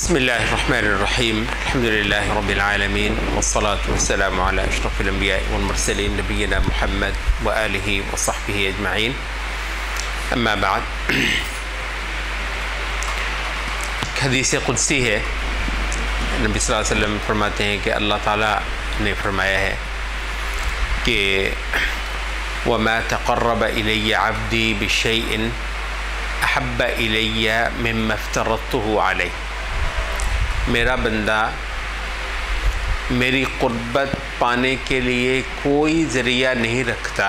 بسم اللہ الرحمن الرحیم الحمدللہ رب العالمین والصلاة والسلام علی اشرف الانبیاء والمرسلین نبینا محمد وآلہ وصحبہ اجمعین اما بعد. حدیث قدسی ہے. نبی صلی اللہ علیہ وسلم فرماتے ہیں کہ اللہ تعالیٰ نے فرمایا ہے کہ وَمَا تَقَرَّبَ إِلَيَّ عَبْدِي بِشَيْءٍ أَحَبَّ إِلَيَّ مِمَّا افْتَرَضْتُهُ عَلَيْهِ. میرا بندہ میری قربت پانے کے لیے کوئی ذریعہ نہیں رکھتا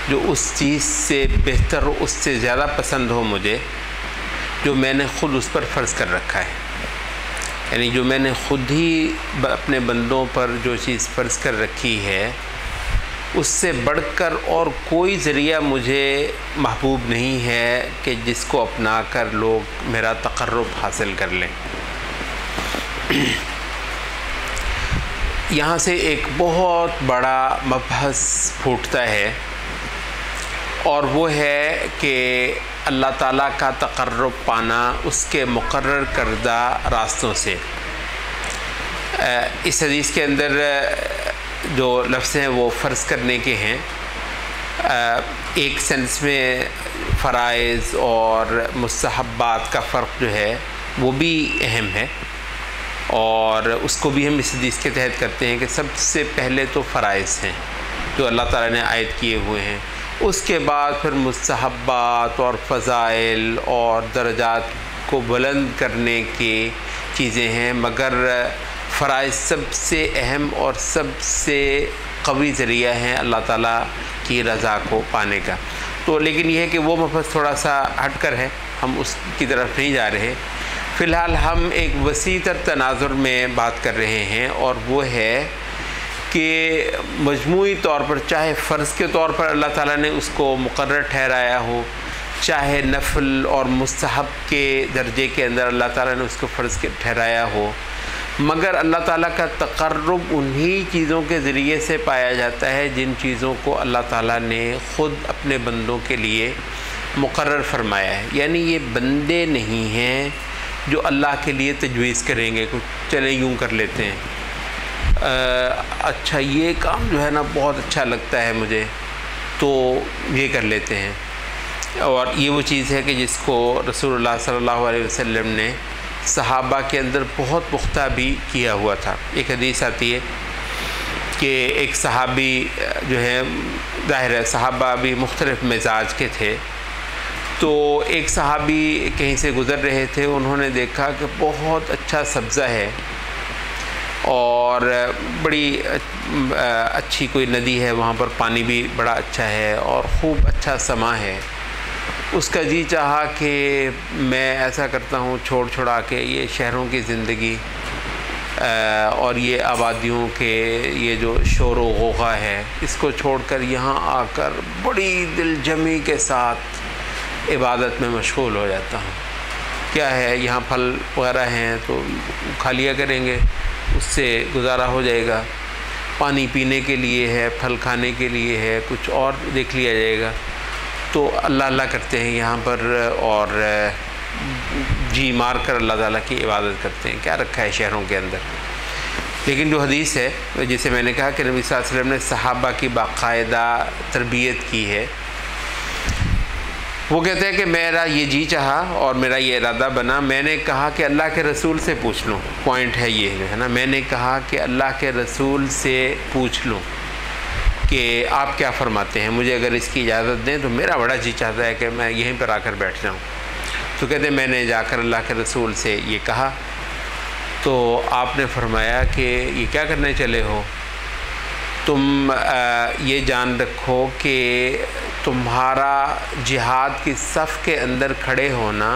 جو اس چیز سے بہتر اس سے زیادہ پسند ہو مجھے جو میں نے خود اس پر فرض کر رکھا ہے. یعنی جو میں نے خود ہی اپنے بندوں پر جو چیز فرض کر رکھی ہے اس سے بڑھ کر اور کوئی ذریعہ مجھے محبوب نہیں ہے کہ جس کو اپنا کر لوگ میرا تقرب حاصل کر لیں. یہاں سے ایک بہت بڑا مبحث پھوٹتا ہے اور وہ ہے کہ اللہ تعالیٰ کا تقرب پانا اس کے مقرر کردہ راستوں سے. اس حدیث کے اندر جو لفظ ہیں وہ فرض کرنے کے ہیں. ایک سینس میں فرائض اور مستحبات کا فرق جو ہے وہ بھی اہم ہے اور اس کو بھی ہم اس حدیث کے تحت کرتے ہیں کہ سب سے پہلے تو فرائض ہیں جو اللہ تعالیٰ نے عائد کیے ہوئے ہیں. اس کے بعد پھر مستحبات اور فضائل اور درجات کو بلند کرنے کی چیزیں ہیں، مگر فرائض سب سے اہم اور سب سے قوی ذریعہ ہیں اللہ تعالیٰ کی رضا کو پانے کا. تو لیکن یہ ہے کہ وہ مبحث تھوڑا سا ہٹ کر ہے، ہم اس کی طرف نہیں جا رہے. فی الحال ہم ایک وسیع تر تناظر میں بات کر رہے ہیں اور وہ ہے کہ مجموعی طور پر چاہے فرض کے طور پر اللہ تعالیٰ نے اس کو مقرر ٹھہرایا ہو، چاہے نفل اور مستحب کے درجے کے اندر اللہ تعالیٰ نے اس کو فرض کے ٹھہرایا ہو، مگر اللہ تعالیٰ کا تقرب انہی چیزوں کے ذریعے سے پایا جاتا ہے جن چیزوں کو اللہ تعالیٰ نے خود اپنے بندوں کے لیے مقرر فرمایا ہے. یعنی یہ بندے نہیں ہیں جو اللہ کے لیے تجویز کریں گے کچھ چلے یوں کر لیتے ہیں، اچھا یہ کام جو ہے نا بہت اچھا لگتا ہے مجھے تو یہ کر لیتے ہیں. اور یہ وہ چیز ہے کہ جس کو رسول اللہ صلی اللہ علیہ وسلم نے صحابہ کے اندر بہت پختہ بھی کیا ہوا تھا. ایک حدیث آتی ہے کہ ایک صحابی جو ہے، ظاہر ہے صحابہ بھی مختلف مزاج کے تھے، تو ایک صحابی کہیں سے گزر رہے تھے، انہوں نے دیکھا کہ بہت اچھا سبزہ ہے اور بڑی اچھی کوئی ندی ہے، وہاں پر پانی بھی بڑا اچھا ہے اور خوب اچھا سما ہے. اس کا جی چاہا کہ میں ایسا کرتا ہوں چھوڑ چھڑا کے یہ شہروں کی زندگی اور یہ آبادیوں کے یہ جو شور و غوغا ہے اس کو چھوڑ کر یہاں آ کر بڑی دل جمی کے ساتھ عبادت میں مشغول ہو جاتا ہوں. کیا ہے یہاں پھل وغیرہ ہیں تو کھا لیا کریں گے، اس سے گزارا ہو جائے گا. پانی پینے کے لیے ہے، پھل کھانے کے لیے ہے، کچھ اور دیکھ لیا جائے گا. تو اللہ اللہ کرتے ہیں یہاں پر اور جی مار کر اللہ تعالیٰ کی عبادت کرتے ہیں. کیا رکھا ہے شہروں کے اندر. لیکن جو حدیث ہے جسے میں نے کہا کہ نبی صلی اللہ علیہ وسلم نے صحابہ کی باقاعدہ تربیت کی ہے، وہ کہتے ہیں کہ میرا یہ جی چاہا اور میرا یہ ارادہ بنا، میں نے کہا کہ اللہ کے رسول سے پوچھ لوں. پوائنٹ ہے یہ جو ہے نا، میں نے کہا کہ اللہ کے رسول سے پوچھ لوں کہ آپ کیا فرماتے ہیں، مجھے اگر اس کی اجازت دیں تو میرا بڑا جی چاہتا ہے کہ میں یہیں پر آ کر بیٹھ جاؤں. تو کہتے ہیں میں نے جا کر اللہ کے رسول سے یہ کہا تو آپ نے فرمایا کہ یہ کیا کرنے چلے ہو، تم یہ جان رکھو کہ تمہارا جہاد کی صف کے اندر کھڑے ہونا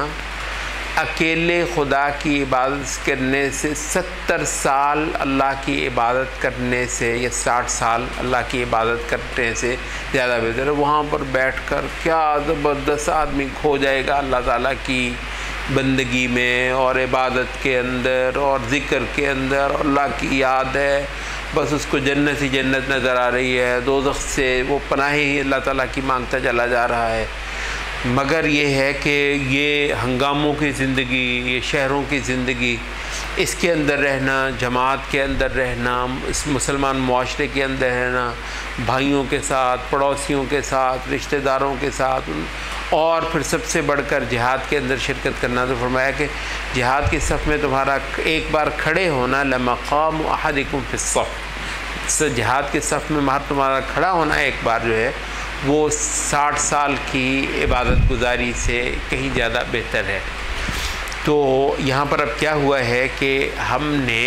اکیلے خدا کی عبادت کرنے سے 70 سال اللہ کی عبادت کرنے سے یا 60 سال اللہ کی عبادت کرنے سے زیادہ بہتر ہے. وہاں پر بیٹھ کر کیا زبردست آدمی کھو جائے گا اللہ تعالیٰ کی بندگی میں اور عبادت کے اندر اور ذکر کے اندر، اور اللہ کی یاد ہے، بس اس کو جنت ہی جنت نظر آ رہی ہے، دوزخ سے وہ پناہ ہی اللہ تعالیٰ کی مانگتا چلا جا رہا ہے. مگر یہ ہے کہ یہ ہنگاموں کی زندگی، یہ شہروں کی زندگی، اس کے اندر رہنا، جماعت کے اندر رہنا، اس مسلمان معاشرے کے اندر رہنا، بھائیوں کے ساتھ، پڑوسیوں کے ساتھ، رشتہ داروں کے ساتھ، اور پھر سب سے بڑھ کر جہاد کے اندر شرکت کرنا. تو فرمایا کہ جہاد کی صف میں تمہارا ایک بار کھڑے ہونا لمقام احدکم فی الصف، جہاد کے صف میں تمہارا کھڑا ہونا ایک بار جو ہے وہ 60 سال کی عبادت گزاری سے کہیں زیادہ بہتر ہے. تو یہاں پر اب کیا ہوا ہے کہ ہم نے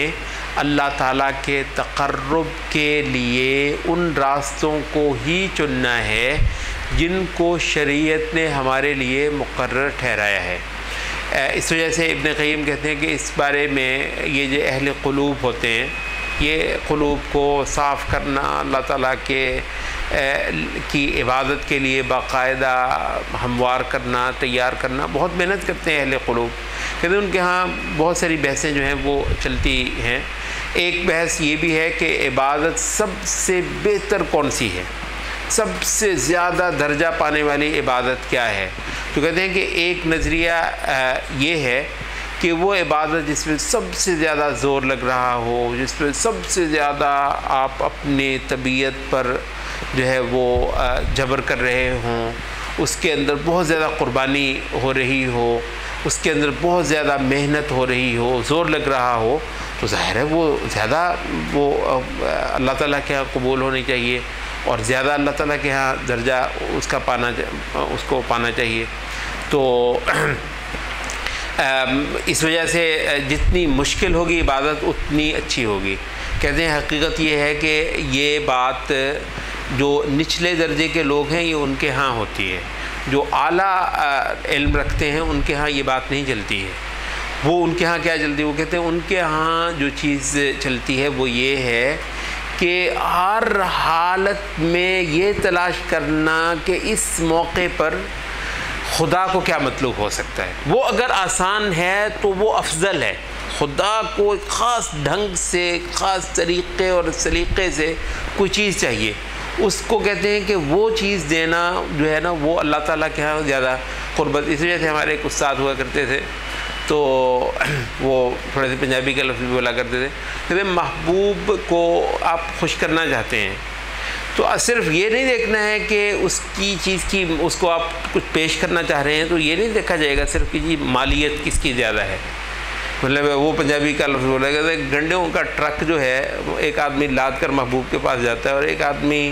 اللہ تعالیٰ کے تقرب کے لیے ان راستوں کو ہی چننا ہے جن کو شریعت نے ہمارے لیے مقرر ٹھہرایا ہے. اس وجہ سے ابن قیم کہتے ہیں کہ اس بارے میں یہ جو اہل قلوب ہوتے ہیں، یہ قلوب کو صاف کرنا، اللہ تعالیٰ کی عبادت کے لیے باقاعدہ ہموار کرنا، تیار کرنا، بہت محنت کرتے ہیں اہل قلوب. کہتے ہیں ان کے ہاں بہت ساری بحثیں جو ہیں وہ چلتی ہیں. ایک بحث یہ بھی ہے کہ عبادت سب سے بہتر کون سی ہے، سب سے زیادہ درجہ پانے والی عبادت کیا ہے. تو کہتے ہیں کہ ایک نظریہ یہ ہے کہ وہ عبادت جس میں سب سے زیادہ زور لگ رہا ہو، جس میں سب سے زیادہ آپ اپنی طبیعت پر جو ہے وہ جبر کر رہے ہوں، اس کے اندر بہت زیادہ قربانی ہو رہی ہو، اس کے اندر بہت زیادہ محنت ہو رہی ہو، زور لگ رہا ہو، تو ظاہر ہے وہ زیادہ وہ اللہ تعالیٰ کے ہاں قبول ہونی چاہیے اور زیادہ اللہ تعالیٰ کے ہاں درجہ اس کو پانا چاہیے. تو اس وجہ سے جتنی مشکل ہوگی عبادت اتنی اچھی ہوگی. کہتے ہیں حقیقت یہ ہے کہ یہ بات جو نچلے درجے کے لوگ ہیں یہ ان کے ہاں ہوتی ہے، جو اعلیٰ علم رکھتے ہیں ان کے ہاں یہ بات نہیں چلتی ہے. وہ ان کے ہاں کیا چلتی ہے؟ وہ کہتے ہیں ان کے ہاں جو چیز چلتی ہے وہ یہ ہے کہ ہر حالت میں یہ تلاش کرنا کہ اس موقع پر خدا کو کیا مطلوب ہو سکتا ہے. وہ اگر آسان ہے تو وہ افضل ہے. خدا کو ایک خاص ڈھنگ سے، خاص طریقے اور سلیقے سے کوئی چیز چاہیے، اس کو کہتے ہیں کہ وہ چیز دینا جو ہے نا وہ اللہ تعالیٰ کے ہاں زیادہ قربت. اس وجہ سے ہمارے ایک استاد ہوا کرتے تھے تو وہ تھوڑے سے پنجابی کا لفظ بھی بولا کرتے تھے، کہتے ہیں محبوب کو آپ خوش کرنا چاہتے ہیں تو صرف یہ نہیں دیکھنا ہے کہ اس کی چیز کی اس کو آپ کچھ پیش کرنا چاہ رہے ہیں، تو یہ نہیں دیکھا جائے گا صرف کہ جی مالیت کس کی زیادہ ہے. مطلب وہ پنجابی کا لفظ بولا کرتے ہیں گنڈوں کا ٹرک جو ہے ایک آدمی لاد کر محبوب کے پاس جاتا ہے اور ایک آدمی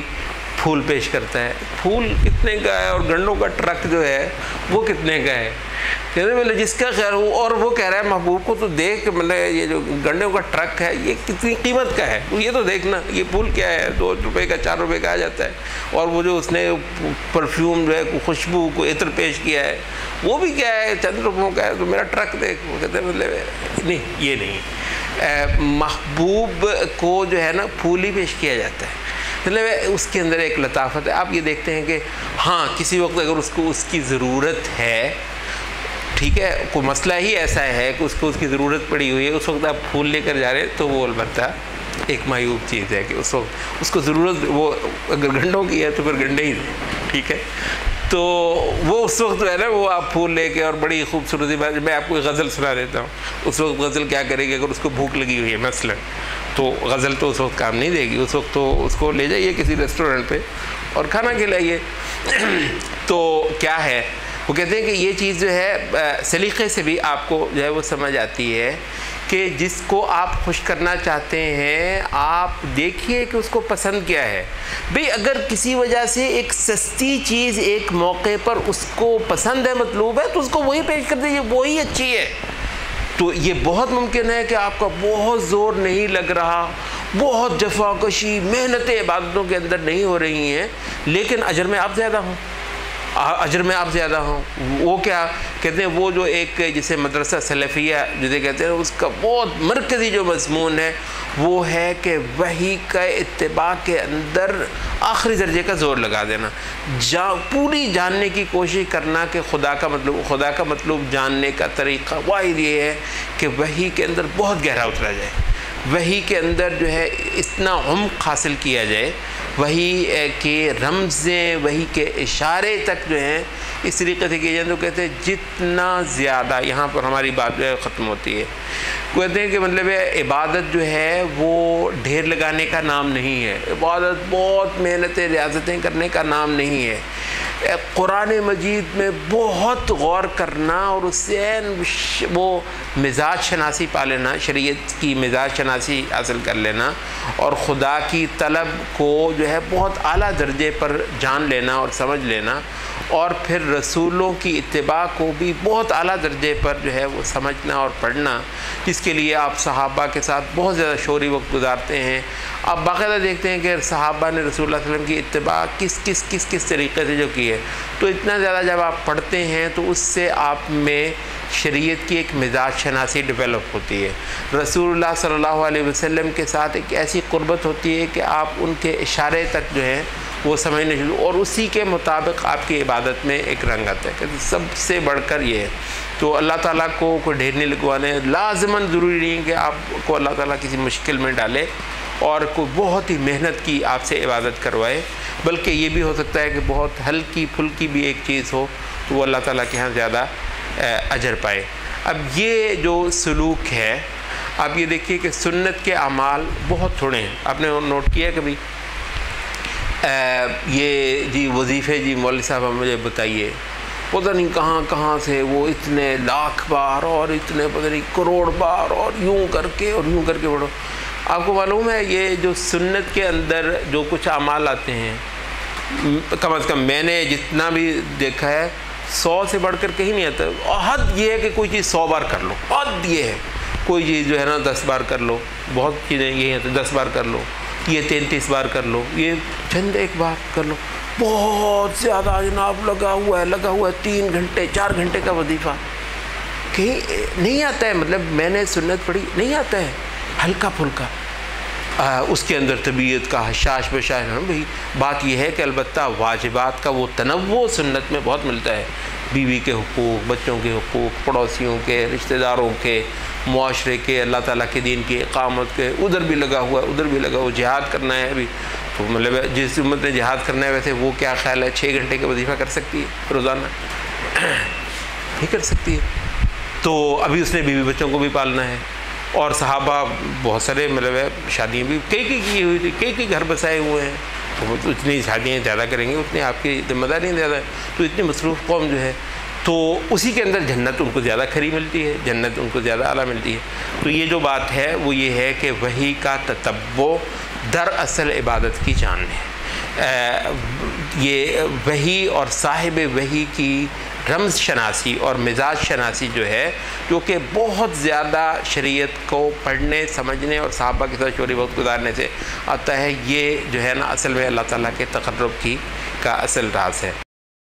پھول پیش کرتا ہے. پھول کتنے کا ہے اور گنڈوں کا ٹرک جو ہے وہ کتنے کا ہے؟ کہتے ہیں جس کا خیر ہو، اور وہ کہہ رہا ہے محبوب کو تو دیکھ مطلب یہ جو گنڈوں کا ٹرک ہے یہ کتنی قیمت کا ہے، یہ تو دیکھنا یہ پھول کیا ہے، 2 روپے کا 4 روپے کا آ جاتا ہے، اور وہ جو اس نے پرفیوم جو ہے خوشبو کو عطر پیش کیا ہے وہ بھی کیا ہے چند روپوں کا ہے، تو میرا ٹرک دیکھ. وہ کہتے ہیں مطلب نہیں یہ نہیں، محبوب کو جو ہے نا پھول ہی پیش کیا جاتا ہے. مطلب اس کے اندر ایک لطافت ہے. آپ یہ دیکھتے ہیں کہ ہاں کسی وقت اگر اس کو اس کی ضرورت ہے، ٹھیک ہے، کوئی مسئلہ ہی ایسا ہے کہ اس کو اس کی ضرورت پڑی ہوئی ہے، اس وقت آپ پھول لے کر جا رہے ہیں تو وہ البتہ ایک معیوب چیز ہے کہ اس وقت اس کو ضرورت، وہ اگر گنڈوں کی ہے تو پھر گنڈے ہی دیں، ٹھیک ہے. تو وہ اس وقت جو ہے نا وہ آپ پھول لے کے اور بڑی خوبصورتی بات. میں آپ کو ایک غزل سنا دیتا ہوں. اس وقت غزل کیا کرے گی؟ اگر اس کو بھوک لگی ہوئی ہے مثلا تو غزل تو اس وقت کام نہیں دے گی. اس وقت تو اس کو لے جائیے کسی ریسٹورنٹ پہ اور کھانا کھلائیے. تو کیا ہے وہ کہتے ہیں کہ یہ چیز جو ہے سلیقے سے بھی آپ کو جو ہے وہ سمجھ آتی ہے کہ جس کو آپ خوش کرنا چاہتے ہیں آپ دیکھیے کہ اس کو پسند کیا ہے. بھئی اگر کسی وجہ سے ایک سستی چیز ایک موقع پر اس کو پسند ہے، مطلوب ہے، تو اس کو وہی پیش کر دیجیے، وہی اچھی ہے. تو یہ بہت ممکن ہے کہ آپ کا بہت زور نہیں لگ رہا، بہت جفاکشی محنتیں عبادتوں کے اندر نہیں ہو رہی ہیں، لیکن اجر میں آپ زیادہ ہوں، اجر میں آپ زیادہ ہوں. وہ کیا کہتے ہیں؟ وہ جو ایک جسے مدرسہ سلفیہ جسے کہتے ہیں اس کا بہت مرکزی جو مضمون ہے وہ ہے کہ وحی کا اتباع کے اندر آخری درجے کا زور لگا دینا، پوری جاننے کی کوشش کرنا کہ خدا کا مطلوب جاننے کا طریقہ واحد یہ ہے کہ وحی کے اندر بہت گہرا اترا جائے، وحی کے اندر جو ہے اتنا عمق حاصل کیا جائے، وحی کے رمزیں، وحی کے اشارے تک جو ہیں اس طریقے سے کیے جائیں، تو کہتے ہیں جتنا زیادہ، یہاں پر ہماری بات جو ہے ختم ہوتی ہے، کہتے ہیں کہ مطلب عبادت جو ہے وہ ڈھیر لگانے کا نام نہیں ہے، عبادت بہت محنتیں ریاضتیں کرنے کا نام نہیں ہے، قرآن مجید میں بہت غور کرنا اور اس سے وہ مزاج شناسی پا لینا، شریعت کی مزاج شناسی حاصل کر لینا، اور خدا کی طلب کو جو ہے بہت اعلیٰ درجے پر جان لینا اور سمجھ لینا، اور پھر رسولوں کی اتباع کو بھی بہت اعلیٰ درجے پر جو ہے وہ سمجھنا اور پڑھنا، جس کے لیے آپ صحابہ کے ساتھ بہت زیادہ شعوری وقت گزارتے ہیں۔ آپ باقاعدہ دیکھتے ہیں کہ صحابہ نے رسول اللہ صلی اللہ علیہ وسلم کی اتباع کس طریقے سے جو کی ہے، تو اتنا زیادہ جب آپ پڑھتے ہیں تو اس سے آپ میں شریعت کی ایک مزاج شناسی ڈیولپ ہوتی ہے، رسول اللہ صلی اللہ علیہ وسلم کے ساتھ ایک ایسی قربت ہوتی ہے کہ آپ ان کے اشارے تک جو ہے وہ سمجھنے شروع، اور اسی کے مطابق آپ کی عبادت میں ایک رنگت ہے، کہ سب سے بڑھ کر یہ ہے۔ تو اللہ تعالیٰ کو کوئی ڈھیر نہیں لگوانے، لازماً ضروری نہیں ہے کہ آپ کو اللہ تعالیٰ کسی مشکل میں ڈالے اور کوئی بہت ہی محنت کی آپ سے عبادت کروائے، بلکہ یہ بھی ہو سکتا ہے کہ بہت ہلکی پھلکی بھی ایک چیز ہو تو وہ اللہ تعالیٰ کے ہاں زیادہ اجر پائے۔ اب یہ جو سلوک ہے، آپ یہ دیکھیے کہ سنت کے اعمال بہت تھوڑے ہیں، آپ نے نوٹ کیا کبھی؟ یہ جی وظیفے، جی مولوی صاحب مجھے بتائیے، پتہ نہیں کہاں سے وہ اتنے لاکھ بار اور اتنے پتہ نہیں کروڑ بار اور یوں کر کے پڑھو۔ آپ کو معلوم ہے یہ جو سنت کے اندر جو کچھ اعمال آتے ہیں، کم از کم میں نے جتنا بھی دیکھا ہے 100 سے بڑھ کر کہیں نہیں آتا۔ حد یہ ہے کہ کوئی چیز 100 بار کر لو، حد یہ ہے کوئی چیز جو ہے نا 10 بار کر لو، بہت چیزیں یہ ہیں 10 بار کر لو، یہ 33 بار کر لو، یہ چند ایک بار کر لو، بہت زیادہ جناب لگا ہوا ہے 3 گھنٹے 4 گھنٹے کا وظیفہ، کہیں نہیں آتا ہے، مطلب میں نے سنت پڑھی نہیں آتا ہے، ہلکا پھلکا، اس کے اندر طبیعت کا حشاش بشاش ہے بھئی۔ بات یہ ہے کہ البتہ واجبات کا وہ تنوع سنت میں بہت ملتا ہے، بیوی کے حقوق، بچوں کے حقوق، پڑوسیوں کے، رشتہ داروں کے، معاشرے کے، اللہ تعالیٰ کے دین کی اقامت کے، ادھر بھی لگا ہوا ہے، جہاد کرنا ہے ابھی، تو مطلب جس امت نے جہاد کرنا ہے ویسے وہ کیا خیال ہے 6 گھنٹے کا وظیفہ کر سکتی ہے روزانہ؟ نہیں کر سکتی ہے۔ تو ابھی اس نے بیوی بچوں کو بھی پالنا ہے، اور صحابہ بہت سارے مطلب شادیاں بھی کئی کی ہوئی تھی، کئی گھر بسائے ہوئے ہیں، تو اتنی شادیاں زیادہ کریں گے اتنی آپ کی ذمہ داریاں زیادہ ہیں، تو اتنی مصروف قوم جو ہے تو اسی کے اندر جنت ان کو زیادہ کھری ملتی ہے، جنت ان کو زیادہ اعلیٰ ملتی ہے۔ تو یہ جو بات ہے وہ یہ ہے کہ وحی کا تتبع دراصل عبادت کی جان ہے۔ یہ وحی اور صاحب وحی کی رمز شناسی اور مزاج شناسی جو ہے، جو کہ بہت زیادہ شریعت کو پڑھنے سمجھنے اور صحابہ کے ساتھ شعوری وقت گزارنے سے آتا ہے، یہ جو ہے نا اصل میں اللہ تعالیٰ کے تقرب کا اصل راز ہے۔